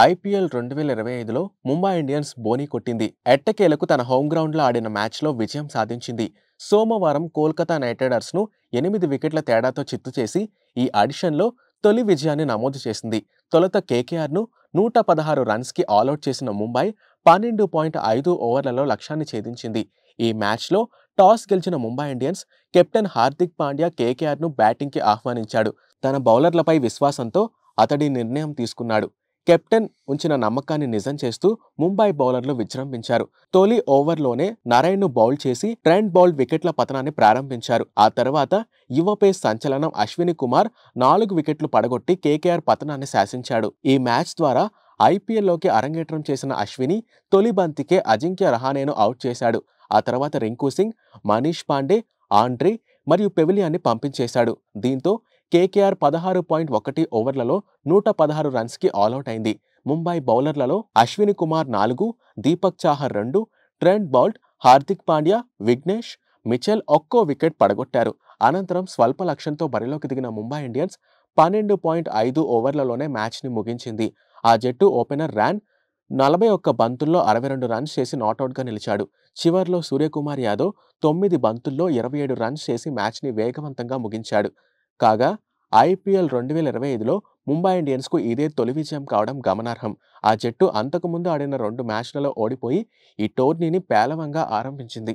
IPL 2025లో Mumbai Indians Boney కొట్టింది. ఎట్టకేలకు తన హోమ్ గ్రౌండ్లో ఆడిన మ్యాచ్లో విజయం సాధించింది. సోమవారం కోల్కతా నైట్ రైడర్స్ను 8 వికెట్ల తేడాతో చిత్తు చేసి ఈ ఆడిషన్లో తొలి విజయాన్ని నమోదు చేసింది. తొలుత కేకేఆర్ను 116 రన్స్కి ఆలౌట్ చేసిన ముంబై 12.5 ఓవర్లలో లక్ష్యాన్ని ఛేదించింది. ఈ మ్యాచ్లో టాస్ గెలిచిన ముంబై ఇండియన్స్ కెప్టెన్ హార్దిక్ పాండ్యా కేకేఆర్ను బ్యాటింగ్కి ఆహ్వానించాడు. తన బౌలర్లపై విశ్వాసంతో అతడి నిర్ణయం తీసుకున్నాడు. కెప్టెన్ ఉంచిన నమ్మకాన్ని నిజం చేస్తూ ముంబై బౌలర్లు విజృంభించారు. తొలి ఓవర్లోనే నరైన్ను బౌల్ చేసి ట్రెంట్ బౌల్ట్ వికెట్ల పతనాన్ని ప్రారంభించారు. ఆ తర్వాత యువ పేస్ సంచలనం అశ్విని కుమార్ 4 వికెట్లు పడగొట్టి కేకేఆర్ పతనాన్ని శాసించాడు. ఈ మ్యాచ్ ద్వారా ఐపీఎల్లోకి అరంగేట్రం చేసిన అశ్విని తొలి బంతికే అజింక్య రహానేను అవుట్ చేశాడు. ఆ తర్వాత రింకు సింగ్, మనీష్ పాండే, ఆండ్రే మరియు పెవిలియన్ని పంపించేశాడు. దీంతో కేకేఆర్ 16.1 ఓవర్లలో 116 రన్స్కి ఆలౌట్ అయింది. ముంబై బౌలర్లలో Ashwini Kumar 4, Deepak Chahar 2, Trent Boult, Hardik Pandya, Vignesh, Mitchell ఒక్కో వికెట్ పడగొట్టారు. అనంతరం స్వల్ప లక్ష్యంతో బరిలోకి దిగిన ముంబై ఇండియన్స్ 12.5 ఓవర్లలోనే మ్యాచ్ని ముగించింది. ఆ జట్టు ఓపెనర్ ర్యాన్ 41 బంతుల్లో 62 రన్స్ చేసి నాటౌట్గా నిలిచాడు. చివర్లో సూర్యకుమార్ యాదవ్ 9 బంతుల్లో 27 రన్స్ చేసి మ్యాచ్ని వేగవంతంగా ముగించాడు. కాగా ఐపీఎల్ 2025లో ముంబై ఇండియన్స్కు ఇదే తొలి విజయం కావడం గమనార్హం. ఆ జట్టు అంతకుముందు ఆడిన 2 మ్యాచ్లలో ఓడిపోయి ఈ టోర్నీని పేలవంగా ఆరంభించింది.